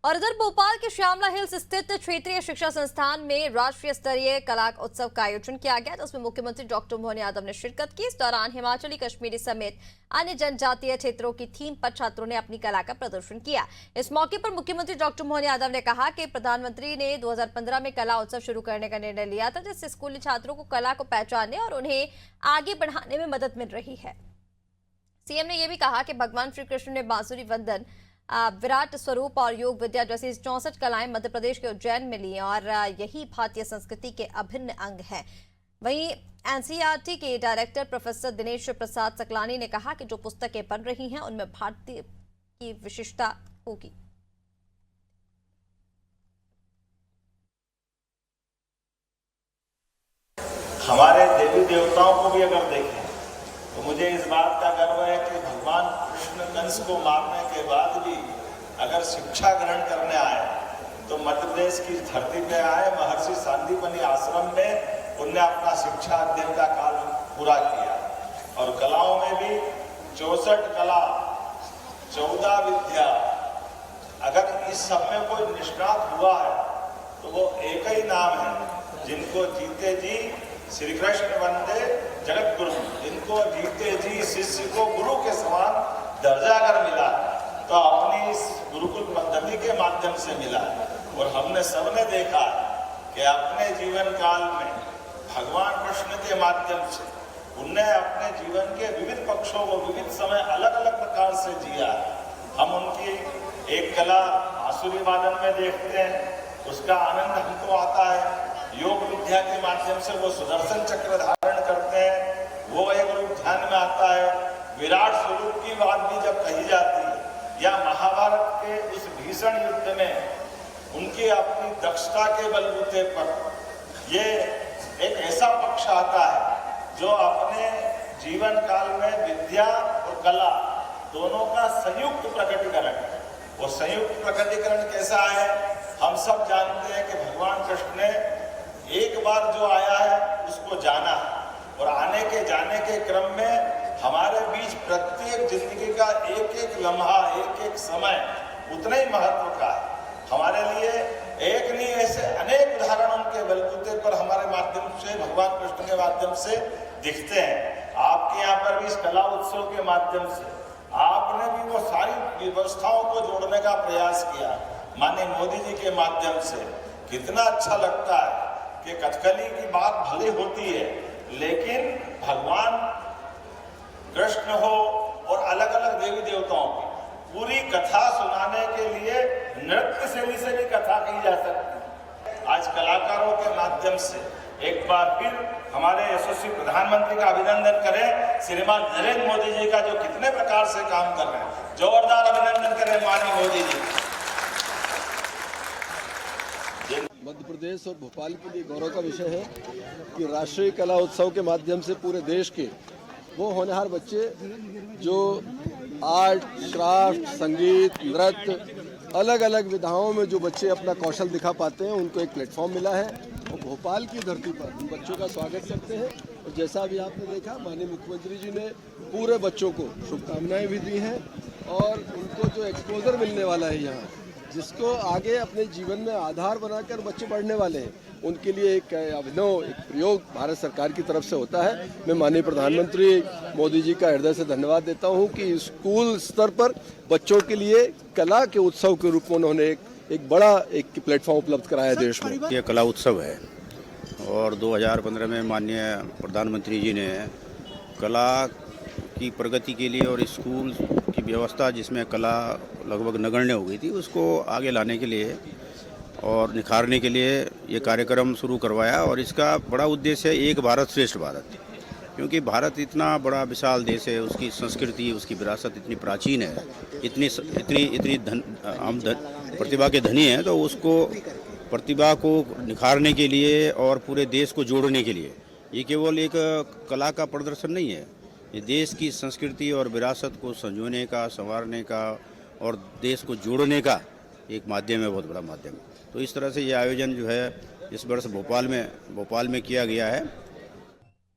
और इधर भोपाल के श्यामला हिल्स स्थित क्षेत्रीय शिक्षा संस्थान में राष्ट्रीय स्तरीय कला उत्सव का आयोजन किया गया, जिसमें मुख्यमंत्री डॉक्टर मोहन यादव ने शिरकत की। इस दौरान हिमाचली, कश्मीरी समेत अन्य जनजातीय क्षेत्रों की थीम पर छात्रों ने अपनी कला का प्रदर्शन किया। इस मौके पर मुख्यमंत्री डॉक्टर मोहन यादव ने कहा कि प्रधानमंत्री ने 2015 में कला उत्सव शुरू करने का निर्णय लिया था, जिससे स्कूली छात्रों को कला को पहचानने और उन्हें आगे बढ़ाने में मदद मिल रही है। सीएम ने यह भी कहा कि भगवान श्री कृष्ण ने बांसुरी वंदन, विराट स्वरूप और योग विद्या जैसी 64 कलाएं मध्य प्रदेश के उज्जैन में ली और यही भारतीय संस्कृति के अभिन्न अंग हैं। वहीं एनसीईआरटी के डायरेक्टर प्रोफेसर दिनेश प्रसाद सकलानी ने कहा कि जो पुस्तकें बन रही हैं उनमें भारतीय की विशिष्टता होगी। हमारे देवी देवताओं को भी अगर देखें तो मुझे इस बात का गर्व है कि भगवान कृष्ण कंस को मारने के बाद भी अगर शिक्षा ग्रहण करने आए तो मध्य प्रदेश की धरती पे आए, महर्षि सांदीपनि आश्रम में उनने अपना शिक्षा अध्ययन का काल पूरा किया। और कलाओं में भी 64 कला, 14 विद्या, अगर इस सब में कोई निष्णात हुआ है तो वो एक ही नाम है, जिनको जीते जी श्री कृष्ण वंदे जगत गुरु, जिनको जीते जी शिष्य को गुरु के समान दर्जा अगर मिला तो अपनी इस गुरुकुल पद्धति के माध्यम से मिला। और हमने सबने देखा कि अपने जीवन काल में भगवान कृष्ण के माध्यम से उनने अपने जीवन के विविध पक्षों को विविध समय अलग अलग प्रकार से जिया। हम उनकी एक कला बांसुरी वादन में देखते हैं, उसका आनंद हमको आता है। योग विद्या के माध्यम से वो सुदर्शन चक्र धारण करते हैं, वो एक रूप ध्यान में आता है। विराट स्वरूप की बात भी जब कही जाती है, या महाभारत के उस भीषण युद्ध में उनकी अपनी दक्षता के बलबूते पर ये एक ऐसा पक्ष आता है जो अपने जीवन काल में विद्या और कला दोनों का संयुक्त प्रकटीकरण है। वो संयुक्त प्रकटीकरण कैसा है, हम सब जानते हैं कि भगवान कृष्ण ने एक बार जो आया है उसको जाना है, और आने के जाने के क्रम में हमारे बीच प्रत्येक जिंदगी का एक एक लम्हा, एक एक समय उतना ही महत्व का है। हमारे लिए एक नहीं, ऐसे अनेक उदाहरण उनके बलबूते पर हमारे माध्यम से, भगवान कृष्ण के माध्यम से दिखते हैं। आपके यहाँ पर भी इस कला उत्सव के माध्यम से आपने भी वो सारी व्यवस्थाओं को जोड़ने का प्रयास किया, माननीय मोदी जी के माध्यम से। कितना अच्छा लगता है कि कथकली की बात भले होती है, लेकिन भगवान कृष्ण हो और अलग अलग देवी देवताओं की पूरी कथा सुनाने के लिए नृत्य शैली से भी कथा कही जा सकती है। आज कलाकारों के माध्यम से एक बार फिर हमारे यशस्वी प्रधानमंत्री का अभिनंदन करें, श्रीमान नरेंद्र मोदी जी का, जो कितने प्रकार से काम कर रहे हैं। जोरदार अभिनंदन करें माननीय मोदी जी। मध्य प्रदेश और भोपाल के लिए गौरव का विषय है कि राष्ट्रीय कला उत्सव के माध्यम से पूरे देश के वो होनहार बच्चे जो आर्ट, क्राफ्ट, संगीत, नृत्य, अलग अलग विधाओं में जो बच्चे अपना कौशल दिखा पाते हैं, उनको एक प्लेटफॉर्म मिला है। और भोपाल की धरती पर उन बच्चों का स्वागत करते हैं। और जैसा अभी आपने देखा, माननीय मुख्यमंत्री जी ने पूरे बच्चों को शुभकामनाएं भी दी हैं, और उनको जो एक्सपोजर मिलने वाला है यहाँ, जिसको आगे अपने जीवन में आधार बनाकर बच्चे पढ़ने वाले हैं, उनके लिए एक अभिनव एक प्रयोग भारत सरकार की तरफ से होता है। मैं माननीय प्रधानमंत्री मोदी जी का हृदय से धन्यवाद देता हूं कि स्कूल स्तर पर बच्चों के लिए कला के उत्सव के रूप में उन्होंने एक बड़ा एक प्लेटफॉर्म उपलब्ध कराया देश में। यह कला उत्सव है और 2015 में माननीय प्रधानमंत्री जी ने कला की प्रगति के लिए और स्कूल की व्यवस्था जिसमें कला लगभग नगण्य हो गई थी, उसको आगे लाने के लिए और निखारने के लिए ये कार्यक्रम शुरू करवाया। और इसका बड़ा उद्देश्य है एक भारत श्रेष्ठ भारत, क्योंकि भारत इतना बड़ा विशाल देश है, उसकी संस्कृति, उसकी विरासत इतनी प्राचीन है, इतनी हम प्रतिभा के धनी हैं, तो उसको प्रतिभा को निखारने के लिए और पूरे देश को जोड़ने के लिए ये केवल एक कला का प्रदर्शन नहीं है, ये देश की संस्कृति और विरासत को संजोने का, संवारने का और देश को जोड़ने का एक माध्यम है, बहुत बड़ा माध्यम है। तो इस तरह से ये आयोजन जो है इस वर्ष भोपाल में किया गया है।